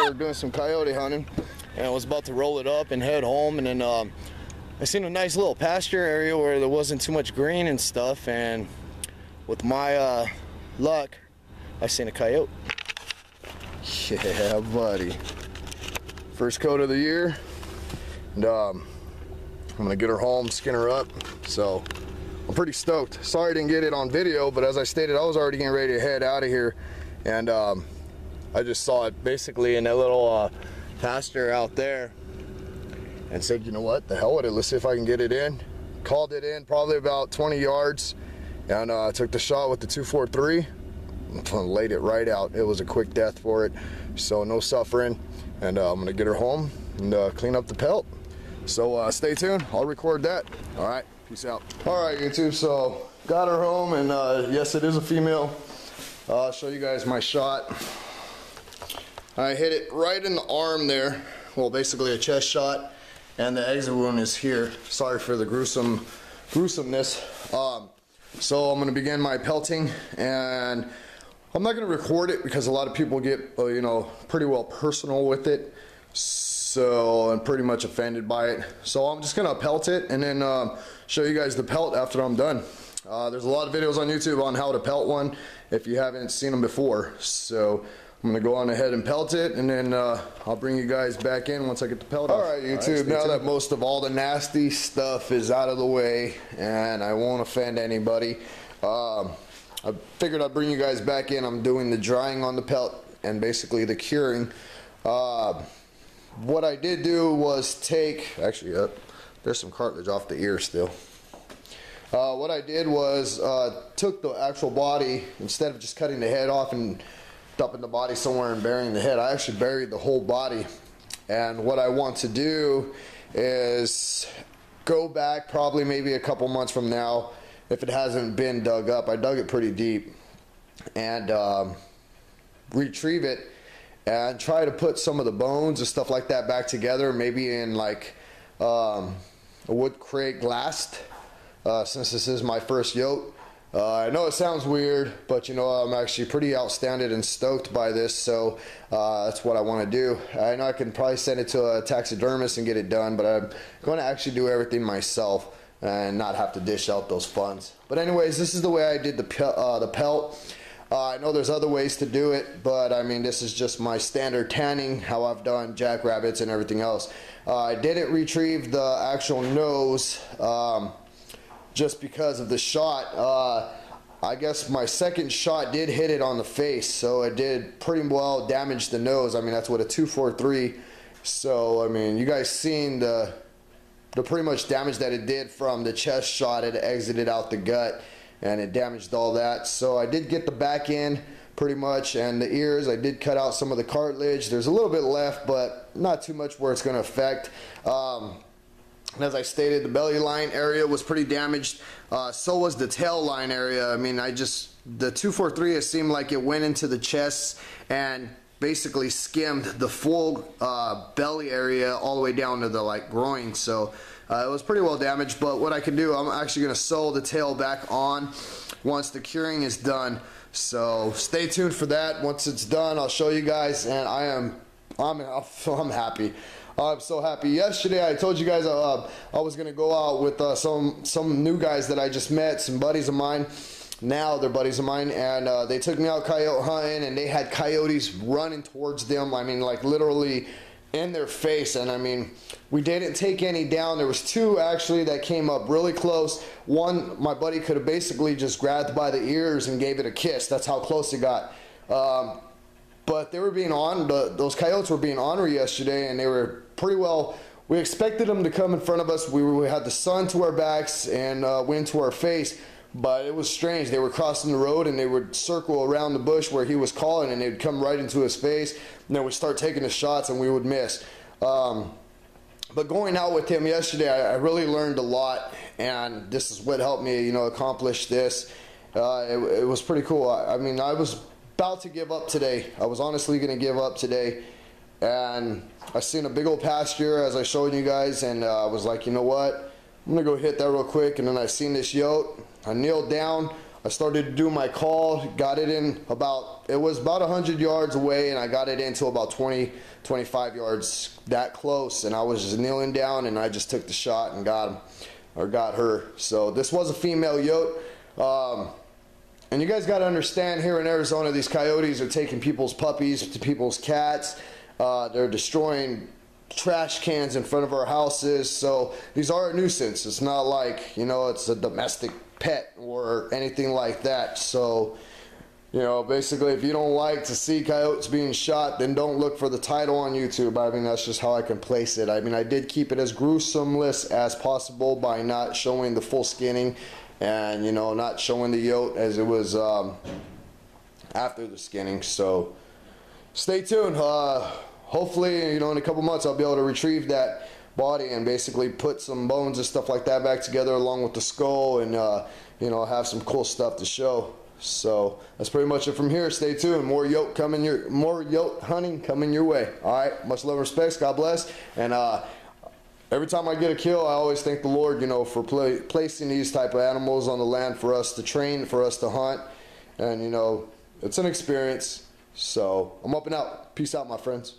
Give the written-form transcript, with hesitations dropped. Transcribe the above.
were doing some coyote hunting, and I was about to roll it up and head home, and then I seen a nice little pasture area where there wasn't too much green and stuff, and with my luck, I seen a coyote. Yeah, buddy. First coat of the year, and I'm gonna get her home, skin her up, so I'm pretty stoked. Sorry I didn't get it on video, but as I stated, I was already getting ready to head out of here, and I just saw it basically in that little pasture out there and said, you know what, the hell with it, let's see if I can get it in. Called it in probably about 20 yards, and I took the shot with the 243 and laid it right out. It was a quick death for it, so no suffering, and I'm gonna get her home and clean up the pelt. So stay tuned, I'll record that. All right, peace out. All right, YouTube, so got her home, and yes, it is a female. I'll show you guys my shot. I hit it right in the arm there. Well, basically a chest shot, and the exit wound is here. Sorry for the gruesomeness. So I'm gonna begin my pelting, and I'm not gonna record it because a lot of people get, you know, pretty well personal with it. So I'm pretty much offended by it. So I'm just gonna pelt it and then show you guys the pelt after I'm done. There's a lot of videos on YouTube on how to pelt one if you haven't seen them before. So I'm gonna go on ahead and pelt it, and then I'll bring you guys back in once I get the pelt off. All right, YouTube, now that most of all the nasty stuff is out of the way and I won't offend anybody, I figured I'd bring you guys back in. I'm doing the drying on the pelt and basically the curing. What I did do was take, actually, there's some cartilage off the ear still. What I did was took the actual body, instead of just cutting the head off and dumping the body somewhere and burying the head, I actually buried the whole body. And what I want to do is go back probably maybe a couple months from now, if it hasn't been dug up. I dug it pretty deep, and retrieve it and try to put some of the bones and stuff like that back together, maybe in like a wood crate glassed, since this is my first yote. I know it sounds weird, but you know, I'm actually pretty outstanded and stoked by this, so that's what I want to do. I know I can probably send it to a taxidermist and get it done, but I'm going to actually do everything myself and not have to dish out those funds. But anyways, this is the way I did the pelt. I know there's other ways to do it, but I mean, this is just my standard tanning, how I've done jackrabbits and everything else. I didn't retrieve the actual nose just because of the shot. I guess my second shot did hit it on the face, so it did pretty well damage the nose. I mean, that's what a 243. So I mean, you guys seen the pretty much damage that it did from the chest shot. It exited out the gut and it damaged all that. So I did get the back end pretty much, and the ears, I did cut out some of the cartilage. There's a little bit left, but not too much where it's going to affect. And as I stated, the belly line area was pretty damaged. So was the tail line area. I mean, the 243, it seemed like it went into the chest and basically skimmed the full belly area all the way down to the like groin. So it was pretty well damaged, but what I can do, I'm actually going to sew the tail back on once the curing is done. So stay tuned for that. Once it's done, I'll show you guys, and I'm happy. I'm so happy. Yesterday I told you guys I was gonna go out with some new guys that I just met, some buddies of mine. Now they're buddies of mine, and they took me out coyote hunting, and they had coyotes running towards them. I mean, like literally in their face. And I mean, we didn't take any down. There was two actually that came up really close. One, my buddy could have basically just grabbed by the ears and gave it a kiss. That's how close it got. But they were being those coyotes were being ornery yesterday, and they were pretty well, we expected them to come in front of us. We had the sun to our backs and wind to our face, but it was strange. They were crossing the road, and they would circle around the bush where he was calling, and they'd come right into his face, and then we'd start taking the shots, and we would miss. But going out with him yesterday, I really learned a lot, and this is what helped me, you know, accomplish this. It was pretty cool. I mean, I was about to give up today. I was honestly going to give up today, and I seen a big old pasture as I showed you guys, and I was like, you know what, I'm gonna go hit that real quick. And then I seen this yote. I kneeled down, I I started to do my call, got it in it was about 100 yards away, and I got it into about 20, 25 yards, that close, and I was just kneeling down, and I just took the shot and got him, or got her. So this was a female yote. And you guys got to understand, here in Arizona, these coyotes are taking people's puppies, to people's cats. They're destroying trash cans in front of our houses. So these are a nuisance. It's not like, you know, it's a domestic pet or anything like that. So, you know, basically, if you don't like to see coyotes being shot, then don't look for the title on YouTube. I mean, that's just how I can place it. I mean, I did keep it as gruesomeless as possible by not showing the full skinning, and, you know, not showing the yote as it was after the skinning. So stay tuned. Hopefully, you know, in a couple months I'll be able to retrieve that body and basically put some bones and stuff like that back together along with the skull, and you know, have some cool stuff to show. So that's pretty much it from here. Stay tuned. More yote hunting coming your way. All right, much love and respects. God bless. And every time I get a kill, I always thank the Lord, you know, for placing these type of animals on the land for us to train, for us to hunt. And, you know, it's an experience. So I'm up and out. Peace out, my friends.